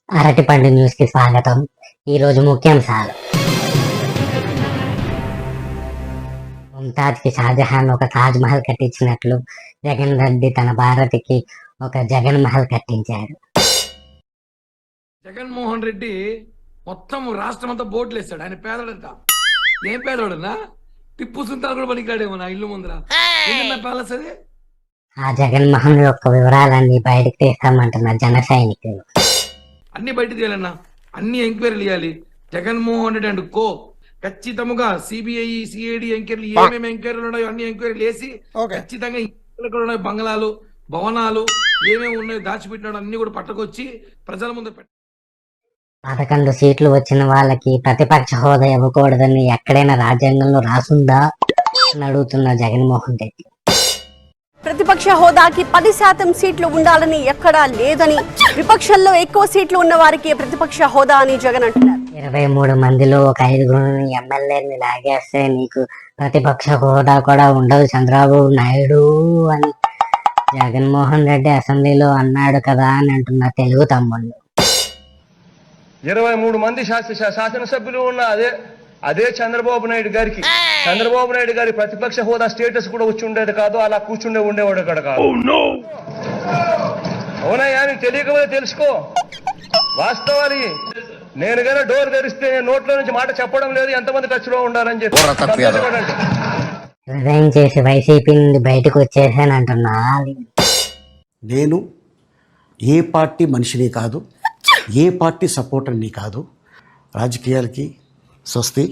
అరటిపండు న్యూస్ కి స్వాగతం. ఈరోజు ముఖ్యాంశాలు. ముంతాజ్ కి షాజహాన్ ఒక తాజ్ మహల్ కట్టించినట్లు జగన్ రెడ్డి తన భారతికి ఒక జగన్ మహల్ కట్టించారు. జగన్మోహన్ రెడ్డి మొత్తం రాష్ట్రం అంతా బోట్లు వేస్తాడు. ఆయన పేదడంట. ఏం పేదోడన్నా? టిప్పు సుల్తాన్ కూడా పనికిరాడేమో నా ఇల్లు ముందర ప్యాలెస్ అది. ఆ జగన్ మహల్ యొక్క వివరాలన్నీ బయటకు తీస్తామంటున్నారు జన సైనికులు. అన్ని బయట తీయాలన్నా, అన్ని ఎంక్వైరీలు ఇవ్వాలి. జగన్మోహన్ రెడ్డి అండ్ కో ఖచ్చితంగా సిబిఐ సిఐడి ఎంక్వైరీలు ఏమేమి ఎంక్వైరీలు ఉన్నాయో అన్ని ఎంక్వైరీలు వేసి ఖచ్చితంగా ఉన్నాయి బంగ్లాలు భవనాలు ఏమేమి ఉన్నాయో దాచిపెట్టినాడు అన్ని కూడా పట్టుకొచ్చి ప్రజల ముందు 11 సీట్లు వచ్చిన వాళ్ళకి ప్రతిపక్ష హోదా ఇవ్వకూడదని ఎక్కడైనా రాజ్యాంగంలో రాసుందా అని అడుగుతున్న జగన్మోహన్ రెడ్డి. ప్రతిపక్ష హోదాకి 10% సీట్లు ఉండాలని ఎక్కడా లేదని, విపక్షంలో ఎక్కువ సీట్లు ఉన్న వారికి ప్రతిపక్ష హోదా అని జగన్ అంటున్నారు. 23 మందిలో ఒక 5 ఎమ్మెల్యేని లాగేస్తే నీకు ప్రతిపక్ష హోదా కూడా ఉండదు చంద్రబాబు నాయుడు అని జగన్మోహన్ రెడ్డి అసెంబ్లీలో అన్నాడు కదా అని అంటున్న తెలుగు తమ్ముళ్ళు. 23 మంది శాసనసభ్యులు ఉన్న అదే చంద్రబాబు నాయుడు గారి ప్రతిపక్ష హోదా స్టేటస్ కూడా వచ్చి ఉండేది కాదు, అలా ఉండేవాడు అక్కడ కాదు. అవునయ్యా, నీకు తెలియకపోతే తెలుసుకో వాస్తవాలు. నేను కనుక డోర్ తెరిస్తే నోట్లో నుంచి మాట చెప్పడం లేదు, ఎంతమంది టచ్లో ఉండాలని చెప్పి రిజైన్ చేసి వైసీపీ నుండి బయటకు వచ్చేసానంటున్నా. నేను ఏ పార్టీ మనిషిని కాదు, ఏ పార్టీ సపోర్టర్ని కాదు. రాజకీయాలకి స్వస్తి,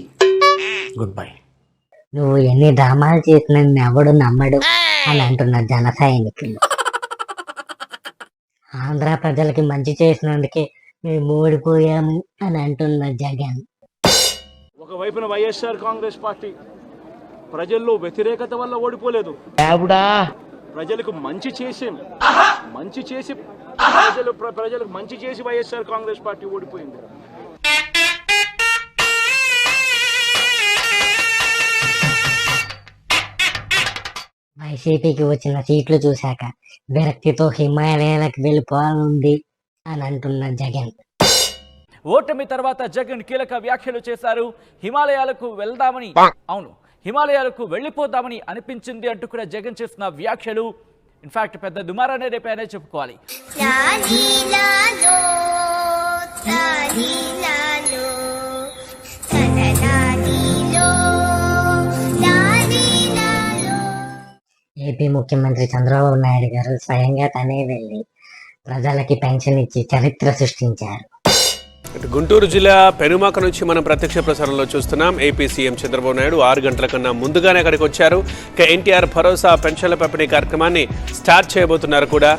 గుడ్ బై. నువ్వు ఎన్ని డ్రామాలు చేసినా ఎవడు నమ్మడు అని అంటున్న జన సైనికులు. ఆంధ్ర ప్రజలకి మంచి చేసినందుకే మేము ఓడిపోయాము అని అంటున్న జగన్. ఒకవైపున వైఎస్ఆర్ కాంగ్రెస్ పార్టీ ప్రజల్లో వ్యతిరేకత వల్ల ఓడిపోలేదు, ప్రజలకు మంచి చేసి ప్రజలకు మంచి చేసి వైఎస్ఆర్ కాంగ్రెస్ పార్టీ ఓడిపోయింది. వైసీపీకి వచ్చిన సీట్లు చూశాక విరక్తితో హిమాలయాలకు వెళ్ళిపోవాలంది అని అంటున్న జగన్. ఓటమి తర్వాత జగన్ కీలక వ్యాఖ్యలు చేశారు. హిమాలయాలకు వెళ్దామని, అవును హిమాలయాలకు వెళ్ళిపోదామని అనిపించింది అంటూ కూడా జగన్ చేసిన వ్యాఖ్యలు ఇన్ఫాక్ట్ పెద్ద దుమారానే రేపాయనే చెప్పుకోవాలి. ఏపీ ముఖ్యమంత్రి చంద్రబాబు నాయుడు గారు స్వయంగా తనే వెళ్ళి ప్రజలకి పెన్షన్ ఇచ్చి చరిత్ర సృష్టించారు. గుంటూరు జిల్లా పెనుమాక నుంచి మనం ప్రత్యక్ష ప్రసారంలో చూస్తున్నాం. ఏపీ సీఎం చంద్రబాబు నాయుడు 6 గంటల కన్నా ముందుగానే అక్కడికి వచ్చారు. ఎన్టీఆర్ భరోసా పెన్షన్ల పంపిణీ కార్యక్రమాన్ని స్టార్ట్ చేయబోతున్నారు కూడా.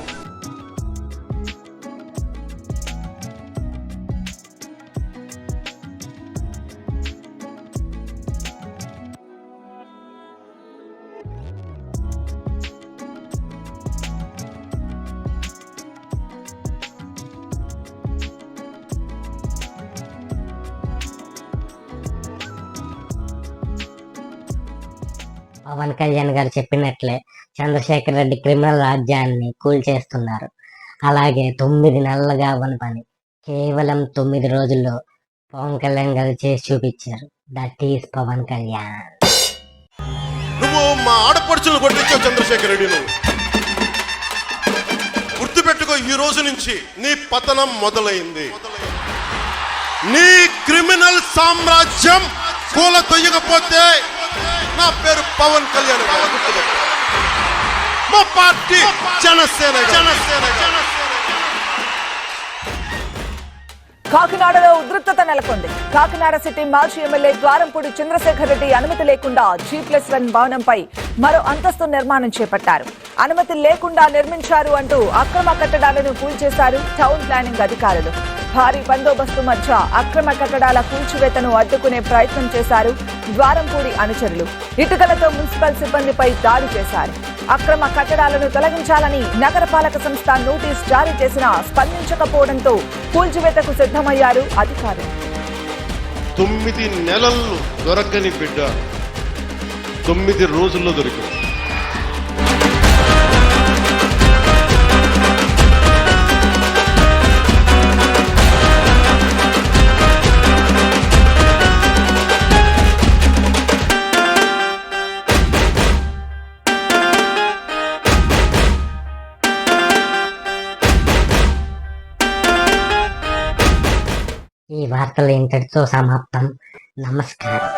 పవన్ కళ్యాణ్ గారు చెప్పినట్లే చంద్రశేఖర్ రెడ్డి క్రిమినల్ రాజ్యాన్ని కూల్చేస్తున్నారు. అలాగే 9 నెలలుగా అవ్వని పని కేవలం 9 రోజుల్లో పవన్ కళ్యాణ్ గారు చేసి చూపించారు. That is Pawan Kalyan. నువ్వు మా ఆడపడుచులు కొట్టించావు చంద్రశేఖర్ రెడ్డి. నువ్వు గుర్తుపెట్టుకో, ఈ రోజు నుంచి నీ పతనం మొదలైంది. నీ క్రిమినల్ సామ్రాజ్యం కూల తొయ్యకపోతే నా పేరు పవన్ కళ్యాణ్. మా పార్టీ జనసేన. కాకినాడలో ఉద్రిక్తత నెలకొంది. కాకినాడ సిటీ మాజీ ఎమ్మెల్యే ద్వారంపూడి చంద్రశేఖర్ రెడ్డి అనుమతి లేకుండా G+1 భవనంపై మరో అంతస్తు నిర్మాణం చేపట్టారు. అనుమతి లేకుండా నిర్మించారు అంటూ అక్రమ కట్టడాలను కూల్చేశారు టౌన్ ప్లానింగ్ అధికారులు. భారీ బందోబస్తు మధ్య అక్రమ కట్టడాల కూల్చివేతను అడ్డుకునే ప్రయత్నం చేశారు ద్వారంపూడి అనుచరులు. ఇటుకలతో మున్సిపల్ సిబ్బందిపై దాడి చేశారు. అక్రమ కట్టడాలను తొలగించాలని నగరపాలక సంస్థ నోటీస్ జారీ చేసినా స్పందించకపోవడంతో కూల్చివేతకు సిద్ధమయ్యారు అధికారులు. 9 నెలలు దొరకని బిడ్డ 9 రోజుల్లో దొరికింది. ఈ వార్తలు ఇంతటితో సమాప్తం. నమస్కారం.